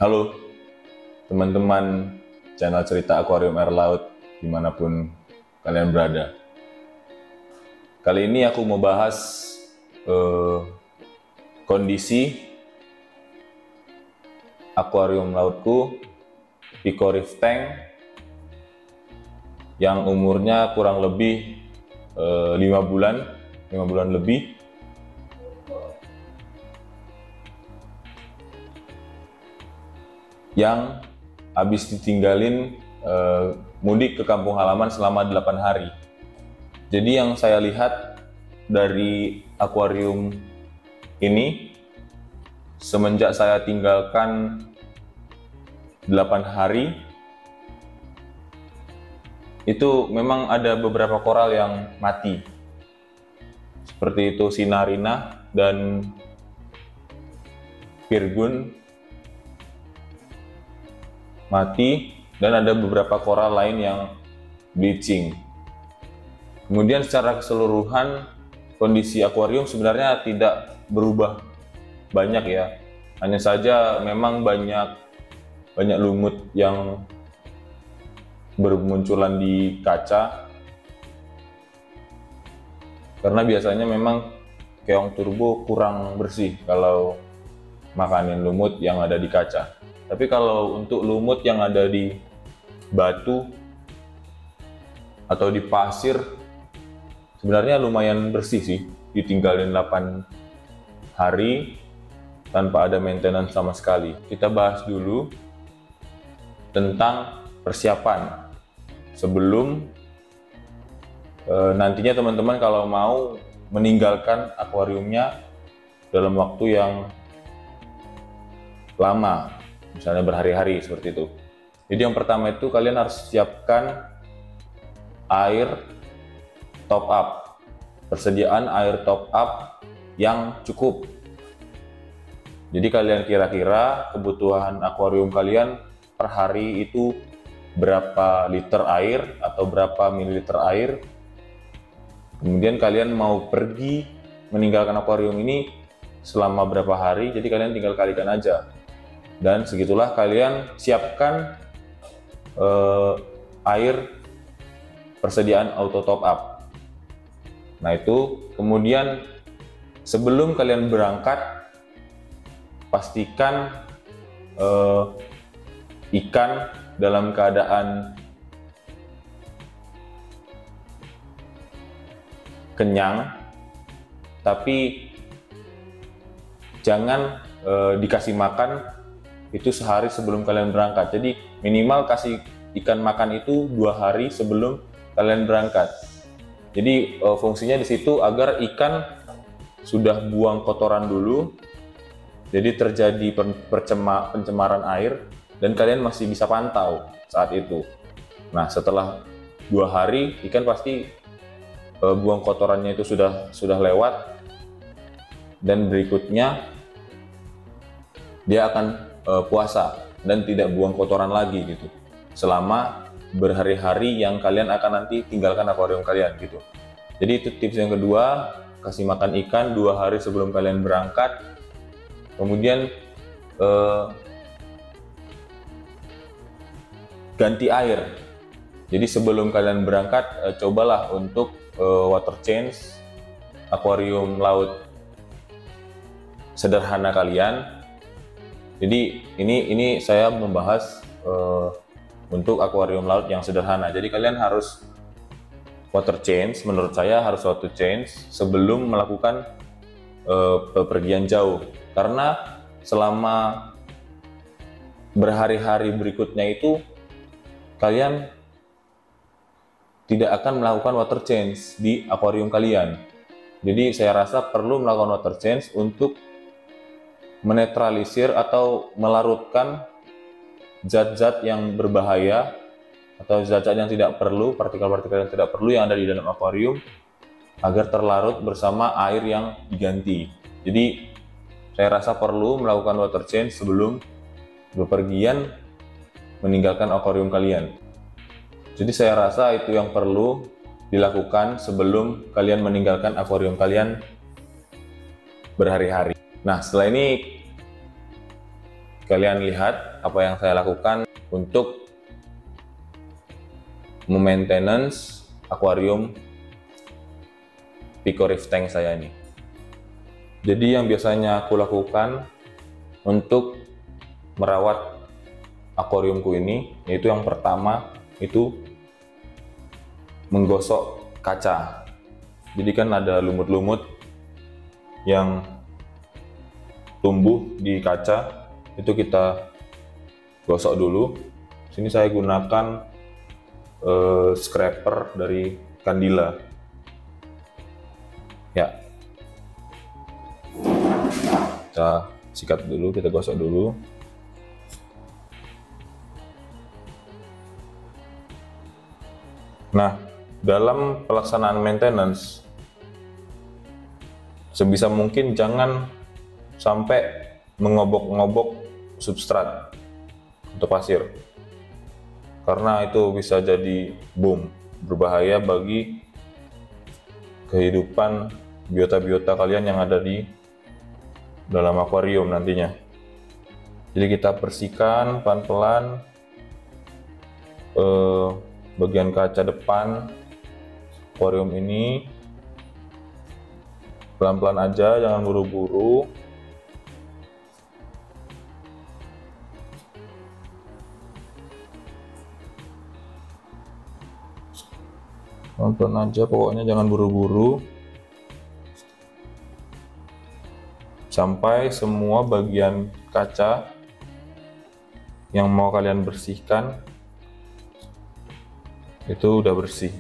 Halo teman-teman channel cerita akuarium air laut dimanapun kalian berada. Kali ini aku mau bahas kondisi akuarium lautku Pico Reef Tank yang umurnya kurang lebih 5 bulan lebih. Yang habis ditinggalin mudik ke kampung halaman selama 8 hari. Jadi yang saya lihat dari akuarium ini semenjak saya tinggalkan 8 hari itu memang ada beberapa koral yang mati, seperti itu Sinarina dan Virgun mati, dan ada beberapa koral lain yang bleaching. Kemudian secara keseluruhan kondisi akuarium sebenarnya tidak berubah banyak ya, hanya saja memang banyak lumut yang bermunculan di kaca, karena biasanya memang keong turbo kurang bersih kalau makanin lumut yang ada di kaca. Tapi kalau untuk lumut yang ada di batu atau di pasir sebenarnya lumayan bersih sih, ditinggalin 8 hari tanpa ada maintenance sama sekali. Kita bahas dulu tentang persiapan sebelum nantinya teman-teman kalau mau meninggalkan akuariumnya dalam waktu yang lama, misalnya berhari-hari seperti itu. Jadi yang pertama itu kalian harus siapkan air top up, persediaan air top up yang cukup. Jadi kalian kira-kira kebutuhan akuarium kalian per hari itu berapa liter air atau berapa mililiter air. Kemudian kalian mau pergi meninggalkan akuarium ini selama berapa hari, jadi kalian tinggal kalikan aja. Dan segitulah kalian siapkan air persediaan auto top up. Nah itu kemudian sebelum kalian berangkat pastikan ikan dalam keadaan kenyang, tapi jangan dikasih makan itu sehari sebelum kalian berangkat. Jadi minimal kasih ikan makan itu 2 hari sebelum kalian berangkat. Jadi fungsinya di situ agar ikan sudah buang kotoran dulu, jadi terjadi pencemaran air dan kalian masih bisa pantau saat itu. Nah setelah 2 hari ikan pasti buang kotorannya itu sudah lewat, dan berikutnya dia akan puasa dan tidak buang kotoran lagi gitu selama berhari-hari yang kalian akan nanti tinggalkan akuarium kalian gitu. Jadi itu tips yang kedua, kasih makan ikan 2 hari sebelum kalian berangkat. Kemudian ganti air. Jadi sebelum kalian berangkat cobalah untuk water change akuarium laut sederhana kalian. Jadi ini saya membahas untuk akuarium laut yang sederhana. Jadi kalian harus water change, menurut saya harus water change sebelum melakukan bepergian jauh. Karena selama berhari-hari berikutnya itu kalian tidak akan melakukan water change di akuarium kalian. Jadi saya rasa perlu melakukan water change untuk menetralisir atau melarutkan zat-zat yang berbahaya atau zat-zat yang tidak perlu, partikel-partikel yang tidak perlu yang ada di dalam akuarium, agar terlarut bersama air yang diganti. Jadi saya rasa perlu melakukan water change sebelum bepergian meninggalkan akuarium kalian. Jadi saya rasa itu yang perlu dilakukan sebelum kalian meninggalkan akuarium kalian berhari-hari. Nah setelah ini kalian lihat apa yang saya lakukan untuk memaintenance akuarium Pico Reef Tank saya ini. Jadi yang biasanya aku lakukan untuk merawat akuariumku ini, yaitu yang pertama itu menggosok kaca. Jadi kan ada lumut-lumut yang tumbuh di kaca, itu kita gosok dulu. Sini saya gunakan scraper dari Candila. Ya, kita sikat dulu, kita gosok dulu. Nah, dalam pelaksanaan maintenance, sebisa mungkin jangan sampai mengobok-ngobok substrat untuk pasir, karena itu bisa jadi bom berbahaya bagi kehidupan biota-biota kalian yang ada di dalam akuarium nantinya. Jadi kita bersihkan pelan-pelan bagian kaca depan akuarium ini, pelan-pelan aja, jangan buru-buru. Pelan-pelan aja, pokoknya jangan buru-buru sampai semua bagian kaca yang mau kalian bersihkan itu udah bersih.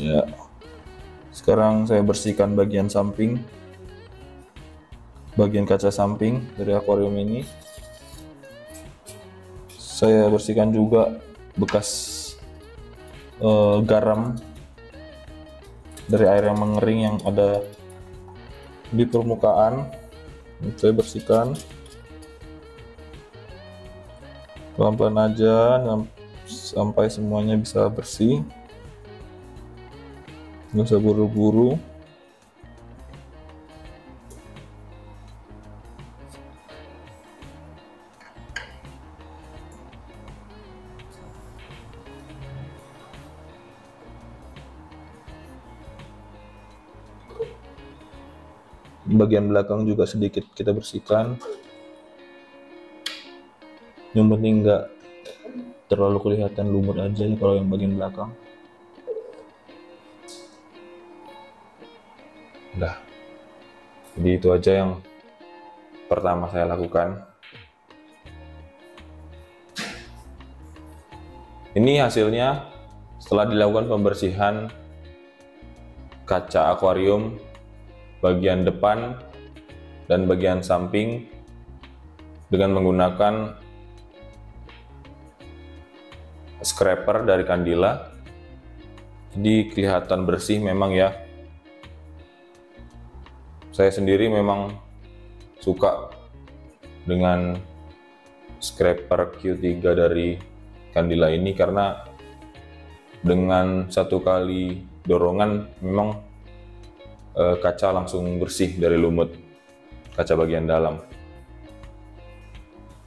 Ya, sekarang saya bersihkan bagian samping, bagian kaca samping dari akuarium ini. Saya bersihkan juga bekas garam dari air yang mengering yang ada di permukaan. Saya bersihkan pelan-pelan aja sampai semuanya bisa bersih. Nggak usah buru-buru. Bagian belakang juga sedikit kita bersihkan. Yang penting nggak terlalu kelihatan lumut aja ya kalau yang bagian belakang. Udah, jadi itu aja yang pertama saya lakukan. Ini hasilnya setelah dilakukan pembersihan kaca akuarium bagian depan dan bagian samping dengan menggunakan scraper dari Candila. Jadi kelihatan bersih memang ya. Saya sendiri memang suka dengan scraper Q3 dari Candila ini karena dengan satu kali dorongan memang kaca langsung bersih dari lumut kaca bagian dalam.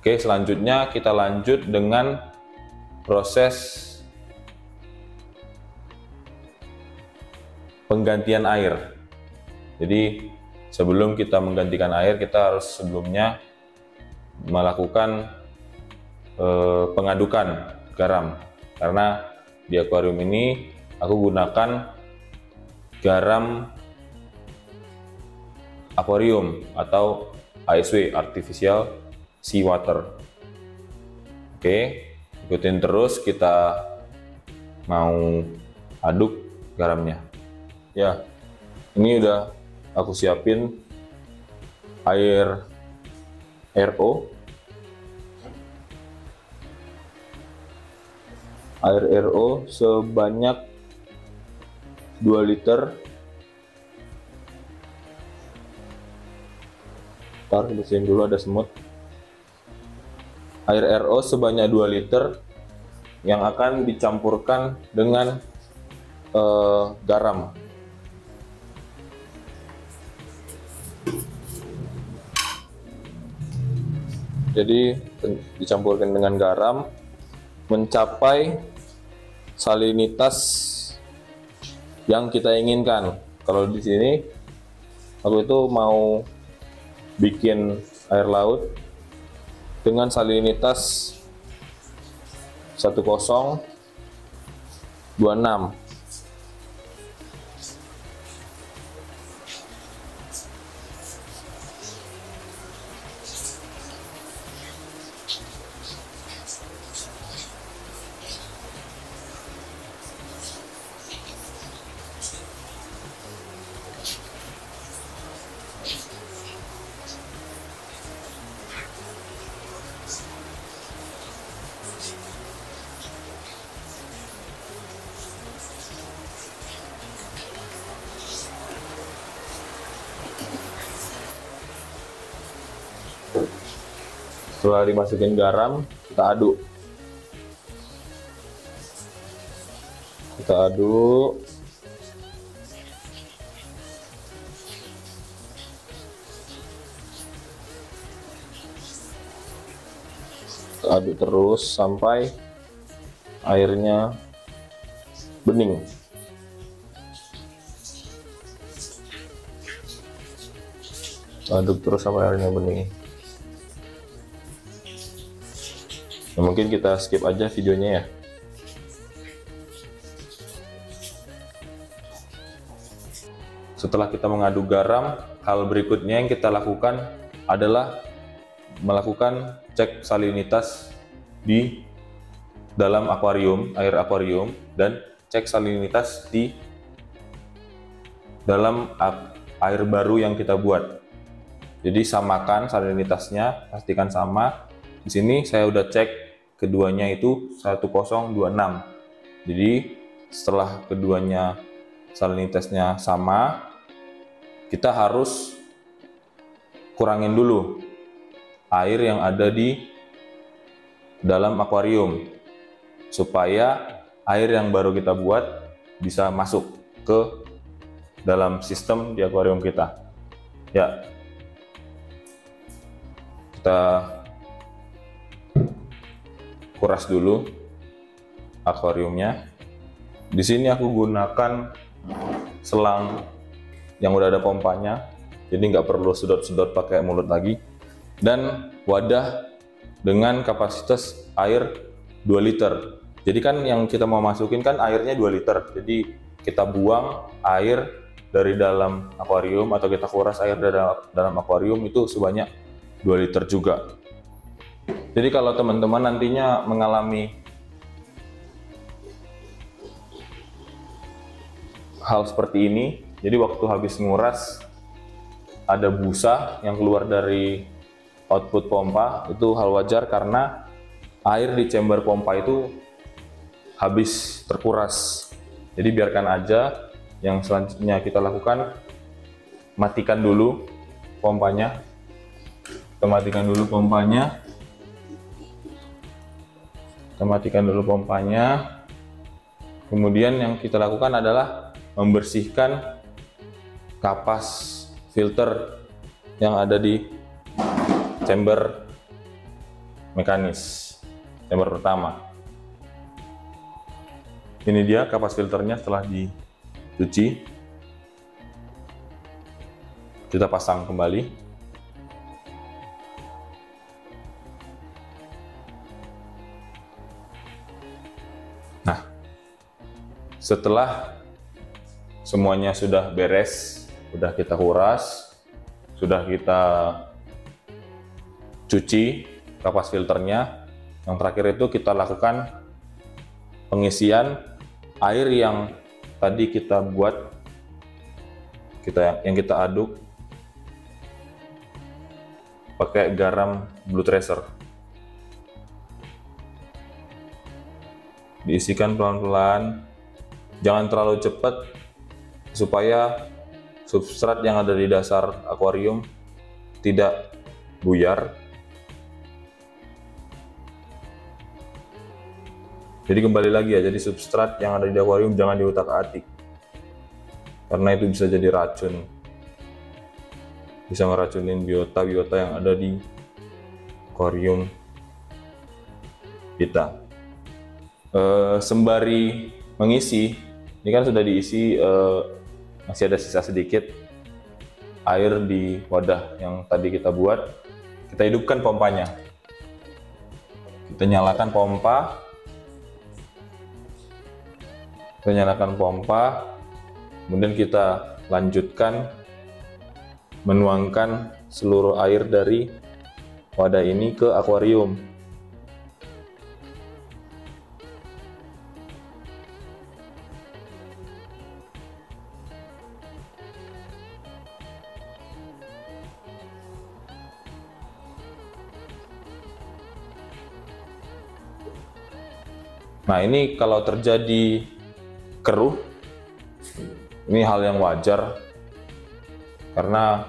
Oke, selanjutnya kita lanjut dengan proses penggantian air. Jadi sebelum kita menggantikan air, kita harus sebelumnya melakukan pengadukan garam, karena di akuarium ini aku gunakan garam akuarium atau ASW, Artificial Seawater. Oke, ikutin terus, kita mau aduk garamnya. Ya, ini udah aku siapin air RO. Air RO sebanyak 2 liter. Ntar bersihin dulu, ada semut. Air RO sebanyak 2 liter yang akan dicampurkan dengan garam. Jadi dicampurkan dengan garam mencapai salinitas yang kita inginkan. Kalau di sini aku itu mau bikin air laut dengan salinitas 1026. Setelah dimasukin garam, kita aduk. Kita aduk. Kita aduk terus sampai airnya bening. Aduk terus sampai airnya bening. Nah, mungkin kita skip aja videonya ya. Setelah kita mengaduk garam, hal berikutnya yang kita lakukan adalah melakukan cek salinitas di dalam akuarium, air akuarium, dan cek salinitas di dalam air baru yang kita buat. Jadi samakan salinitasnya, pastikan sama. Di sini saya udah cek keduanya itu 1026. Jadi setelah keduanya salinitasnya sama, kita harus kurangin dulu air yang ada di dalam akuarium supaya air yang baru kita buat bisa masuk ke dalam sistem di akuarium kita. Ya, kita kuras dulu akuariumnya. Di sini aku gunakan selang yang udah ada pompanya, jadi nggak perlu sedot-sedot pakai mulut lagi. Dan wadah dengan kapasitas air 2 liter. Jadi kan yang kita mau masukin kan airnya 2 liter. Jadi kita buang air dari dalam akuarium atau kita kuras air dari dalam akuarium itu sebanyak 2 liter juga. Jadi kalau teman-teman nantinya mengalami hal seperti ini, jadi waktu habis nguras ada busa yang keluar dari output pompa, itu hal wajar karena air di chamber pompa itu habis terkuras. Jadi biarkan aja. Yang selanjutnya kita lakukan, matikan dulu pompanya. Kita matikan dulu pompanya. Kita matikan dulu pompanya. Kemudian yang kita lakukan adalah membersihkan kapas filter yang ada di chamber mekanis, chamber pertama. Ini dia kapas filternya setelah dicuci. Kita pasang kembali. Setelah semuanya sudah beres, sudah kita kuras, sudah kita cuci kapas filternya, yang terakhir itu kita lakukan pengisian air yang tadi kita buat, yang kita aduk pakai garam Blue Tracer. Diisikan pelan-pelan, jangan terlalu cepat supaya substrat yang ada di dasar akuarium tidak buyar. Jadi kembali lagi ya, jadi substrat yang ada di akuarium jangan diutak-atik, karena itu bisa jadi racun, bisa ngeracunin biota-biota yang ada di akuarium kita. Sembari mengisi, ini kan sudah diisi, masih ada sisa sedikit air di wadah yang tadi kita buat. Kita hidupkan pompanya, kita nyalakan pompa, kemudian kita lanjutkan menuangkan seluruh air dari wadah ini ke akuarium. Nah, ini kalau terjadi keruh, ini hal yang wajar, karena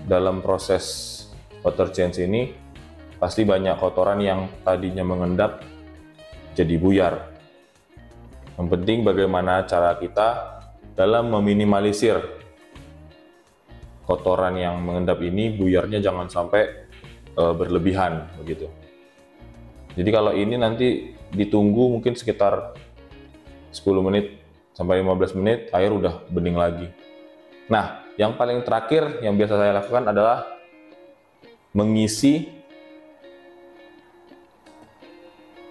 dalam proses water change ini pasti banyak kotoran yang tadinya mengendap jadi buyar. Yang penting bagaimana cara kita dalam meminimalisir kotoran yang mengendap ini, buyarnya jangan sampai berlebihan begitu. Jadi kalau ini nanti ditunggu mungkin sekitar 10 menit sampai 15 menit, air udah bening lagi. Nah, yang paling terakhir yang biasa saya lakukan adalah mengisi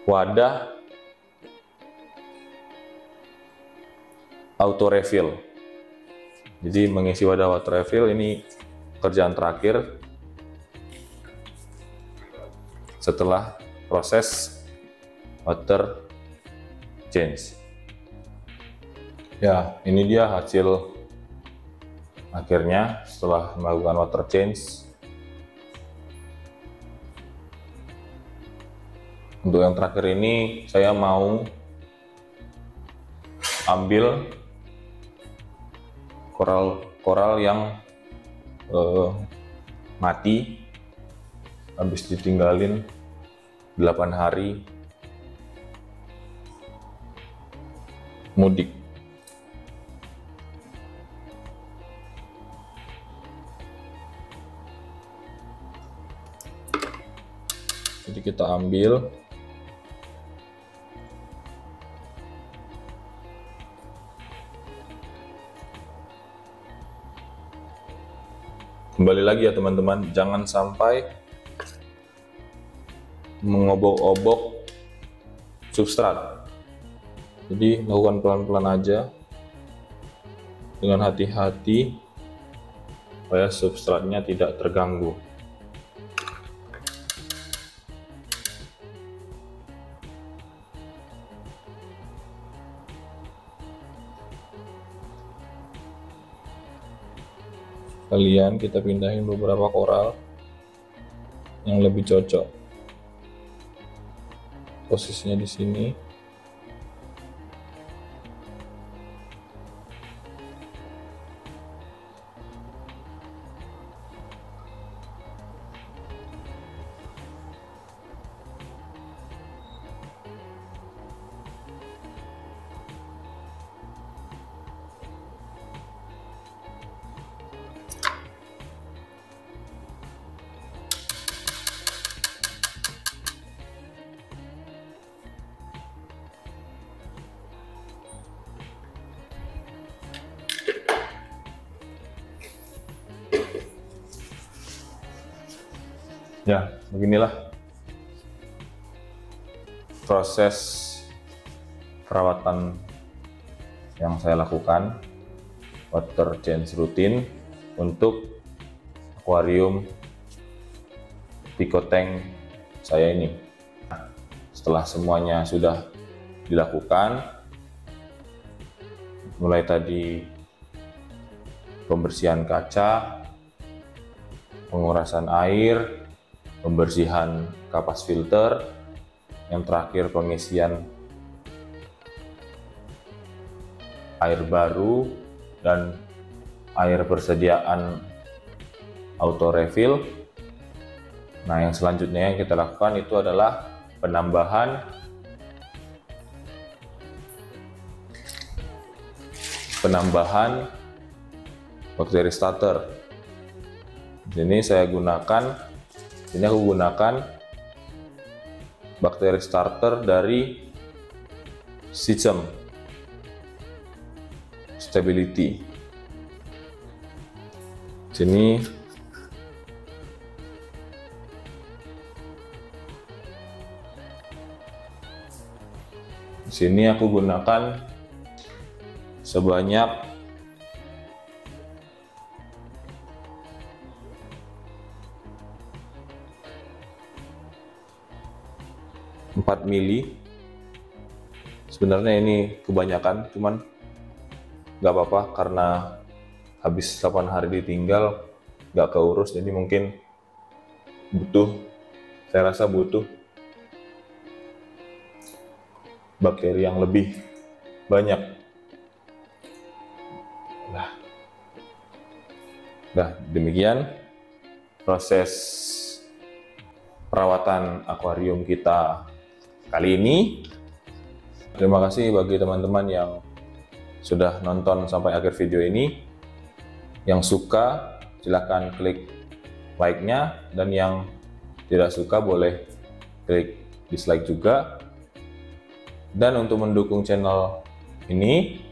wadah auto refill. Jadi mengisi wadah auto refill ini kerjaan terakhir setelah proses water change. Ya, ini dia hasil akhirnya setelah melakukan water change. Untuk yang terakhir ini saya mau ambil koral yang mati habis ditinggalin 8 hari mudik. Jadi kita ambil, kembali lagi ya teman-teman, jangan sampai mengobok-obok substrat. Jadi lakukan pelan-pelan aja dengan hati-hati supaya substratnya tidak terganggu. Kalian kita pindahin beberapa koral yang lebih cocok. Posisinya di sini. Ya, beginilah proses perawatan yang saya lakukan, water change rutin untuk akuarium Pico Tank saya ini. Setelah semuanya sudah dilakukan, mulai tadi pembersihan kaca, pengurasan air, pembersihan kapas filter, yang terakhir pengisian air baru dan air persediaan auto refill. Nah, yang selanjutnya yang kita lakukan itu adalah penambahan bakteri starter. Ini aku gunakan bakteri starter dari System Stability. Di sini aku gunakan sebanyak 4 mili. Sebenarnya ini kebanyakan, cuman nggak apa-apa karena habis 8 hari ditinggal nggak keurus, jadi mungkin saya rasa butuh bakteri yang lebih banyak. Nah, demikian proses perawatan akuarium kita kali ini. Terima kasih bagi teman-teman yang sudah nonton sampai akhir video ini. Yang suka silahkan klik like-nya, dan yang tidak suka boleh klik dislike juga. Dan untuk mendukung channel ini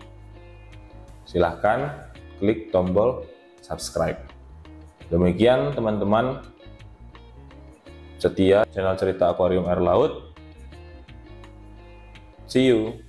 silahkan klik tombol subscribe. Demikian teman-teman setia channel cerita akuarium air laut. See you.